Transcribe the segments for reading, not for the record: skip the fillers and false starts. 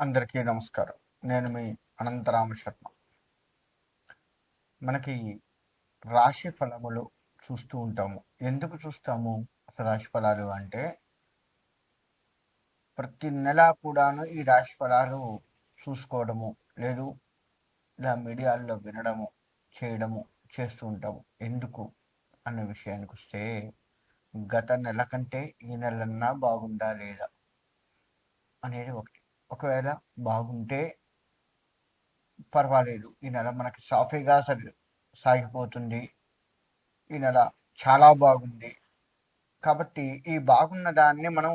అందరికీ నమస్కారం. నేను మీ అనంతరామ శర్మ. మనకి రాశి ఫలములు చూస్తూ ఉంటాము. ఎందుకు చూస్తాము అసలు రాశి ఫలాలు అంటే, ప్రతి నెల కూడాను ఈ రాశి ఫలాలు చూసుకోవడము, లేదు ఇలా మీడియాల్లో వినడము, చేయడము చేస్తూ ఉంటాము. ఎందుకు అన్న విషయానికొస్తే, గత నెల కంటే ఈ నెలన్నా బాగుందా లేదా అనేది ఒకటి. ఒకవేళ బాగుంటే పర్వాలేదు. ఈ నెల మనకి సాఫీగా సాగిపోతుంది. ఈ నెల చాలా బాగుంది. కాబట్టి ఈ బాగున్న దాన్ని మనం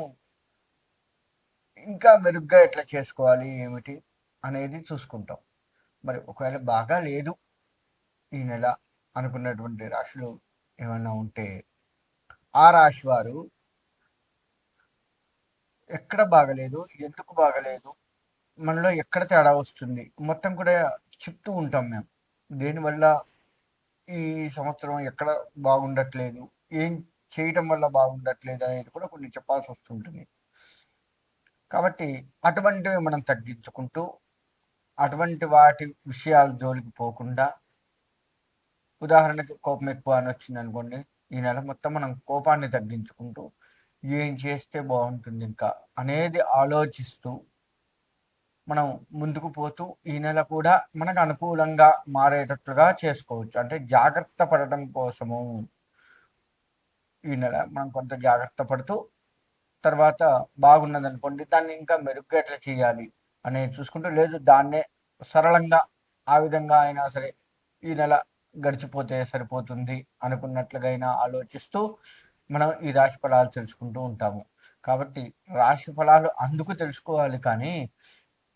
ఇంకా మెరుగ్గా ఎట్లా చేసుకోవాలి, ఏమిటి అనేది చూసుకుంటాం. మరి ఒకవేళ బాగా లేదు ఈ నెల అనుకున్నటువంటి రాశులు ఏమైనా ఉంటే, ఆ రాశి వారు ఎక్కడ బాగలేదు, ఎందుకు బాగలేదు, మనలో ఎక్కడ తేడా వస్తుంది, మొత్తం కూడా చెప్తూ ఉంటాం మేము. దేనివల్ల ఈ సంవత్సరం ఎక్కడ బాగుండట్లేదు, ఏం చేయటం వల్ల బాగుండట్లేదు అనేది కూడా కొన్ని చెప్పాల్సి వస్తుంటుంది. కాబట్టి అటువంటివి మనం తగ్గించుకుంటూ, అటువంటి వాటి విషయాల జోలికి పోకుండా, ఉదాహరణకి కోపం ఎక్కువ అని వచ్చింది అనుకోండి, ఈ నెల మొత్తం మనం కోపాన్ని తగ్గించుకుంటూ ఏం చేస్తే బాగుంటుంది ఇంకా అనేది ఆలోచిస్తూ మనం ముందుకు పోతూ ఈ నెల కూడా మనకు అనుకూలంగా మారేటట్లుగా చేసుకోవచ్చు. అంటే జాగ్రత్త పడటం కోసము ఈ నెల మనం కొంత జాగ్రత్త పడుతూ, తర్వాత బాగున్నదనుకోండి దాన్ని ఇంకా మెరుగ్గా ఎట్లా చేయాలి అనేది చూసుకుంటూ, లేదు దాన్నే సరళంగా ఆ విధంగా అయినా సరే ఈ నెల గడిచిపోతే సరిపోతుంది అనుకున్నట్లుగా అయినా ఆలోచిస్తూ మనం ఈ రాశి ఫలాలు తెలుసుకుంటూ ఉంటాము. కాబట్టి రాశి ఫలాలు అందుకు తెలుసుకోవాలి కానీ,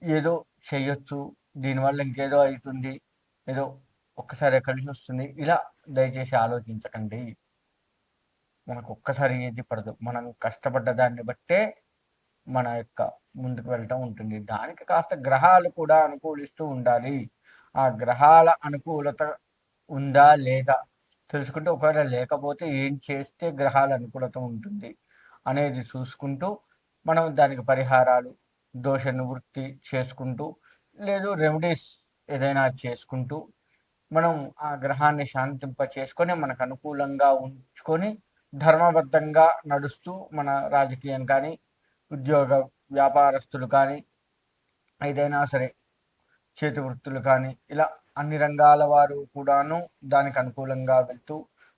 ఏదో చెయ్యొచ్చు, దీనివల్ల ఇంకేదో అవుతుంది, ఏదో ఒక్కసారి కలిసి వస్తుంది, ఇలా దయచేసి ఆలోచించకండి. మనకు ఒక్కసారి ఏది పడదు. మనం కష్టపడ్డ దాన్ని బట్టే మన యొక్క ముందుకు వెళ్ళటం ఉంటుంది. దానికి కాస్త గ్రహాలు కూడా అనుకూలిస్తూ ఉండాలి. ఆ గ్రహాల అనుకూలత ఉందా లేదా తెలుసుకుంటూ, ఒకవేళ లేకపోతే ఏం చేస్తే గ్రహాల అనుకూలత ఉంటుంది అనేది చూసుకుంటూ, మనం దానికి పరిహారాలు, దోష నివృత్తి చేసుకుంటూ, లేదు రెమెడీస్ ఏదైనా చేసుకుంటూ, మనం ఆ గ్రహాన్ని శాంతింప చేసుకొని మనకు అనుకూలంగా ఉంచుకొని ధర్మబద్ధంగా నడుస్తూ, మన రాజకీయం కానీ, ఉద్యోగ వ్యాపారస్తులు కానీ, ఏదైనా సరే చేతి వృత్తులు కానీ, ఇలా అన్ని రంగాల వారు కూడాను దానికి అనుకూలంగా వెళ్తూ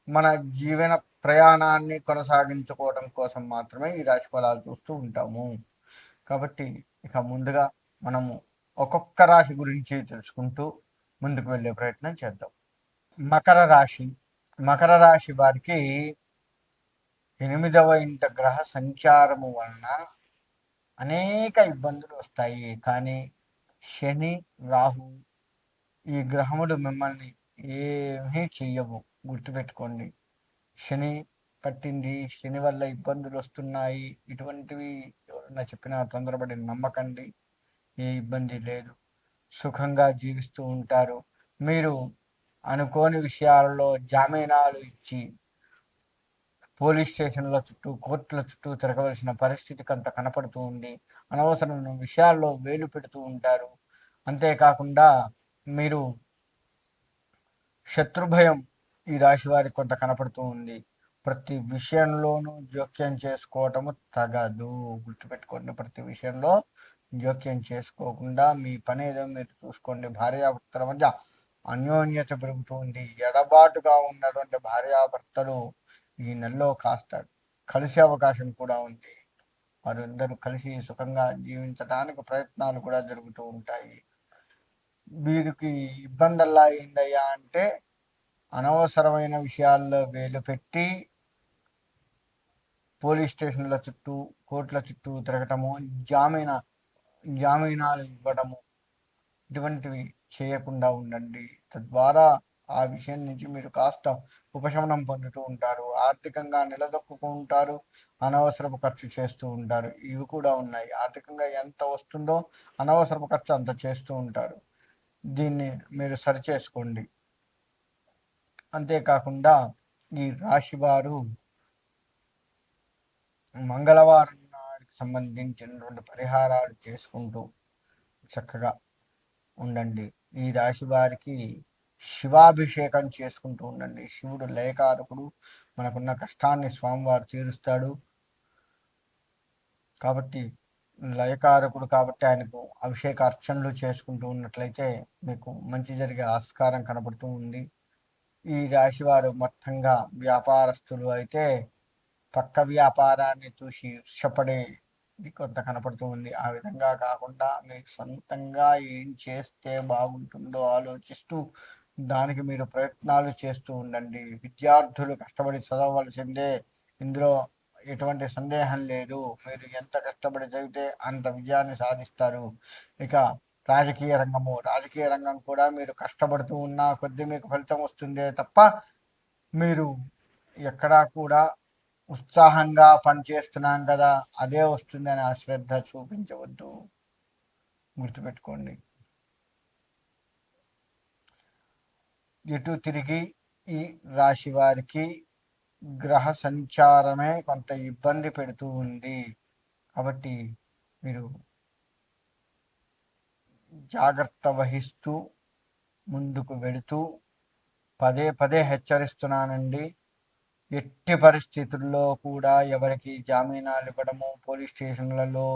మన జీవన ప్రయాణాన్ని కొనసాగించుకోవడం కోసం మాత్రమే ఈ రాశి ఫలాలు చూస్తూ ఉంటాము. కాబట్టి ఇక ముందుగా మనము ఒక్కొక్క రాశి గురించి తెలుసుకుంటూ ముందుకు వెళ్ళే ప్రయత్నం చేద్దాం. మకర రాశి. మకర రాశి వారికి 8వ ఇంట గ్రహ సంచారము వలన అనేక ఇబ్బందులు వస్తాయి. కానీ శని, రాహు ఈ గ్రహములు మిమ్మల్ని ఏమీ చెయ్యవు. గుర్తుపెట్టుకోండి. శని పట్టింది, శని వల్ల ఇబ్బందులు వస్తున్నాయి, ఇటువంటివి ఎవరన్నా చెప్పినా తొందరపడి నమ్మకండి. ఏ ఇబ్బంది లేదు. సుఖంగా జీవిస్తూ ఉంటారు. మీరు అనుకోని విషయాలలో జామీనాలు ఇచ్చి పోలీస్ స్టేషన్ల చుట్టూ, కోర్టుల చుట్టూ తిరగవలసిన పరిస్థితి కొంత కనపడుతూ ఉంది. అనవసరమైన విషయాల్లో వేలు పెడుతూ ఉంటారు. అంతేకాకుండా మీరు శత్రుభయం ఈ రాశి వారికి కొంత కనపడుతూ ఉంది. ప్రతి విషయంలోనూ జోక్యం చేసుకోవటము తగదు. గుర్తుపెట్టుకోండి. ప్రతి విషయంలో జోక్యం చేసుకోకుండా మీ పని ఏదో మీరు చూసుకోండి. భార్యాభర్తల మధ్య అన్యోన్యత పెరుగుతుంది. ఎడబాటుగా ఉన్నటువంటి భార్యాభర్తలు ఈ నెలలో కాస్త కలిసే అవకాశం కూడా ఉంది. వారందరూ కలిసి సుఖంగా జీవించడానికి ప్రయత్నాలు కూడా జరుగుతూ ఉంటాయి. వీరికి ఇబ్బందల్లా ఏందయ్యా అంటే, అనవసరమైన విషయాల్లో వేలు పెట్టి పోలీస్ స్టేషన్ల చుట్టూ, కోర్టుల చుట్టూ తిరగటము, జామీనాలు ఇవ్వడము, ఇటువంటివి చేయకుండా ఉండండి. తద్వారా ఆ విషయం నుంచి మీరు కాస్త ఉపశమనం పొందుతూ ఉంటారు. ఆర్థికంగా నిలదొక్కుంటారు. అనవసరపు ఖర్చు చేస్తూ ఉంటారు. ఇవి కూడా ఉన్నాయి. ఆర్థికంగా ఎంత వస్తుందో అనవసరపు ఖర్చు అంత చేస్తూ ఉంటారు. దీన్ని మీరు సరిచేసుకోండి. అంతేకాకుండా ఈ రాశివారు మంగళవారం నాడికి సంబంధించినటువంటి పరిహారాలు చేసుకుంటూ, చక్కగా ఉండండి. ఈ రాశి వారికి శివాభిషేకం చేసుకుంటూ ఉండండి. శివుడు లయకారకుడు, మనకున్న కష్టాన్ని స్వామివారు తీరుస్తాడు. కాబట్టి లయకారకుడు కాబట్టి ఆయనకు అభిషేక అర్చనలు చేసుకుంటూ ఉన్నట్లయితే మీకు మంచి జరిగే ఆస్కారం కనబడుతూ ఉంది. ఈ రాశివారు మొత్తంగా వ్యాపారస్తులు అయితే పక్క వ్యాపారాన్ని చూసి ఈర్ష్యపడేది కొంత కనపడుతూ ఉంది. ఆ విధంగా కాకుండా మీరు సొంతంగా ఏం చేస్తే బాగుంటుందో ఆలోచిస్తూ దానికి మీరు ప్రయత్నాలు చేస్తూ ఉండండి. విద్యార్థులు కష్టపడి చదవవలసిందే, ఇందులో ఎటువంటి సందేహం లేదు. మీరు ఎంత కష్టపడి చదివితే అంత విజయాన్ని సాధిస్తారు. ఇక రాజకీయ రంగం కూడా మీరు కష్టపడుతూ ఉన్న కొద్దీ మీకు ఫలితం వస్తుందే తప్ప మీరు ఎక్కడా కూడా ఉత్సాహంగా పనిచేస్తున్నాం కదా అదే వస్తుందని అశ్రద్ధ చూపించవద్దు, గుర్తుపెట్టుకోండి. ఎటు తిరిగి ఈ రాశి వారికి గ్రహ సంచారమే కొంత ఇబ్బంది పెడుతూ ఉంది. కాబట్టి మీరు జాగ్రత్త వహిస్తూ ముందుకు వెళుతూ పదే పదే హెచ్చరిస్తున్నానండి. ఎట్టి పరిస్థితుల్లో కూడా ఎవరికి జామీనాలు ఇవ్వడము, పోలీస్ స్టేషన్లలో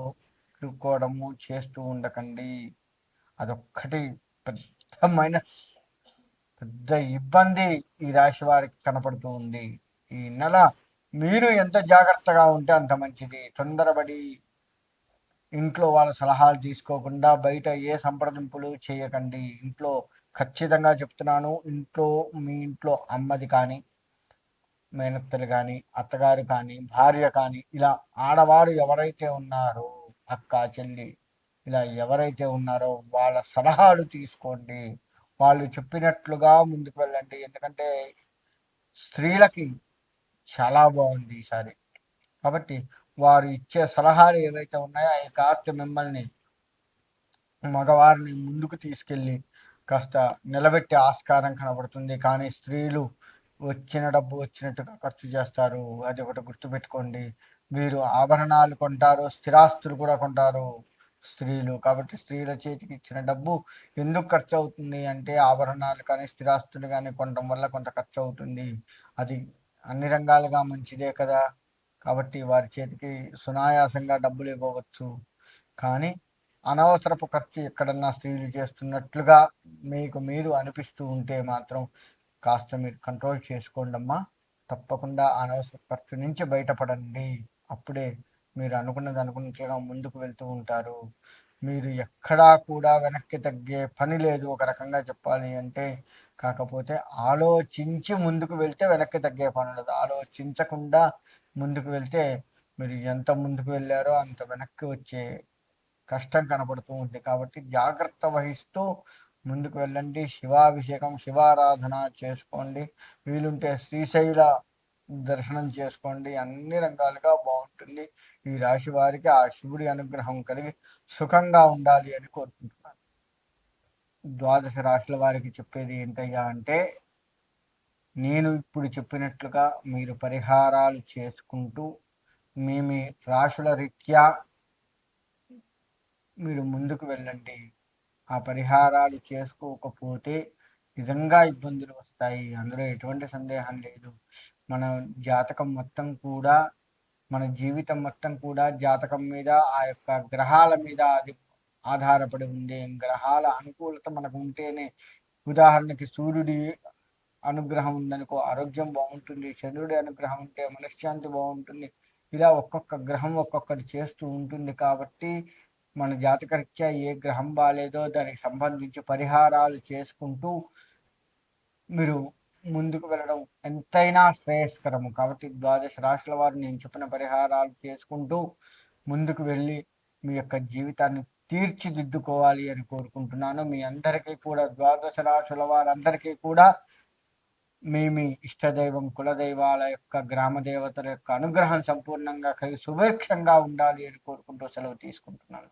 ఇరుక్కోవడము చేస్తూ ఉండకండి. అదొక్కటి పెద్ద ఇబ్బంది ఈ రాశి వారికి కనపడుతూ ఉంది. ఈ నెల మీరు ఎంత జాగ్రత్తగా ఉంటే అంత మంచిది. తొందరపడి ఇంట్లో వాళ్ళ సలహాలు తీసుకోకుండా బయట ఏ సంప్రదింపులు చేయకండి. ఇంట్లో ఖచ్చితంగా చెప్తున్నాను, మీ ఇంట్లో అమ్మది కానీ, మేనత్తలు కానీ, అత్తగారు కానీ, భార్య కానీ, ఇలా ఆడవారు ఎవరైతే ఉన్నారో, అక్క చెల్లి ఇలా ఎవరైతే ఉన్నారో వాళ్ళ సలహాలు తీసుకోండి. వాళ్ళు చెప్పినట్లుగా ముందుకు వెళ్ళండి. ఎందుకంటే స్త్రీలకి చాలా బాగుంది ఈసారి. కాబట్టి వారు ఇచ్చే సలహాలు ఏవైతే ఉన్నాయో అవి కాస్త మిమ్మల్ని, మగవారిని ముందుకు తీసుకెళ్ళి కాస్త నిలబెట్టే ఆస్కారం కనబడుతుంది. కానీ స్త్రీలు వచ్చిన డబ్బు వచ్చినట్టుగా ఖర్చు చేస్తారు. అది ఒకటి గుర్తుపెట్టుకోండి. వీరు ఆభరణాలు కొంటారు, స్థిరాస్తులు కూడా కొంటారు స్త్రీలు. కాబట్టి స్త్రీల చేతికి ఇచ్చిన డబ్బు ఎందుకు ఖర్చు అవుతుంది అంటే ఆభరణాలు కానీ స్థిరాస్తులు కానీ కొనడం వల్ల కొంత ఖర్చు అవుతుంది. అది అన్ని రంగాలుగా మంచిదే కదా. కాబట్టి వారి చేతికి సునాయాసంగా డబ్బులు ఇవ్వవచ్చు. కానీ అనవసరపు ఖర్చు ఎక్కడన్నా స్త్రీలు చేస్తున్నట్లుగా మీకు మీరు అనిపిస్తూ ఉంటే మాత్రం కాస్త మీరు కంట్రోల్ చేసుకోండి అమ్మా. తప్పకుండా అనవసర ఖర్చు నుంచి బయటపడండి. అప్పుడే మీరు అనుకున్నది అనుకున్నట్లుగా ముందుకు వెళ్తూ ఉంటారు. మీరు ఎక్కడా కూడా వెనక్కి తగ్గే పని లేదు ఒక రకంగా చెప్పాలి అంటే. కాకపోతే ఆలోచించి ముందుకు వెళ్తే వెనక్కి తగ్గే పని లేదు. ఆలోచించకుండా ముందుకు వెళ్తే మీరు ఎంత ముందుకు వెళ్ళారో అంత వెనక్కి వచ్చే కష్టం కనపడుతూ ఉంది. కాబట్టి జాగ్రత్త వహిస్తూ ముందుకు వెళ్ళండి. శివాభిషేకం, శివారాధన చేసుకోండి. వీలుంటే శ్రీశైల దర్శనం చేసుకోండి. అన్ని రంగాలుగా బాగుంటుంది. ఈ రాశి వారికి ఆ శివుడి అనుగ్రహం కలిగి సుఖంగా ఉండాలి అని కోరుకుంటున్నాను. ద్వాదశ రాశుల వారికి చెప్పేది ఏంటయ్యా అంటే, నేను ఇప్పుడు చెప్పినట్లుగా మీరు పరిహారాలు చేసుకుంటూ మీ రాశుల రీత్యా మీరు ముందుకు వెళ్ళండి. ఆ పరిహారాలు చేసుకోకపోతే నిజంగా ఇబ్బందులు వస్తాయి. అందులో ఎటువంటి సందేహం లేదు. మన జాతకం మొత్తం కూడా, మన జీవితం మొత్తం కూడా జాతకం మీద, ఆ యొక్క గ్రహాల మీద అది ఆధారపడి ఉంది. గ్రహాల అనుకూలత మనకు ఉంటేనే, ఉదాహరణకి సూర్యుడి అనుగ్రహం ఉందనుకో ఆరోగ్యం బాగుంటుంది. చంద్రుడి అనుగ్రహం ఉంటే మనశ్శాంతి బాగుంటుంది. ఇలా ఒక్కొక్క గ్రహం ఒక్కొక్కటి చేస్తూ ఉంటుంది. కాబట్టి మన జాతకరీత్యా ఏ గ్రహం బాలేదో దానికి సంబంధించి పరిహారాలు చేసుకుంటూ మీరు ముందుకు వెళ్ళడం ఎంతైనా శ్రేయస్కరము. కాబట్టి ద్వాదశ రాశుల వారు నేను చెప్పిన పరిహారాలు చేసుకుంటూ ముందుకు వెళ్ళి మీ యొక్క జీవితాన్ని తీర్చిదిద్దుకోవాలి అని కోరుకుంటున్నాను. మీ అందరికీ కూడా, ద్వాదశ రాశుల వారందరికీ కూడా మీ ఇష్టదైవం, కులదైవాల యొక్క, గ్రామ దేవతల యొక్క అనుగ్రహం సంపూర్ణంగా కలిగి సుభిక్షంగా ఉండాలి అని కోరుకుంటూ సెలవు తీసుకుంటున్నాను.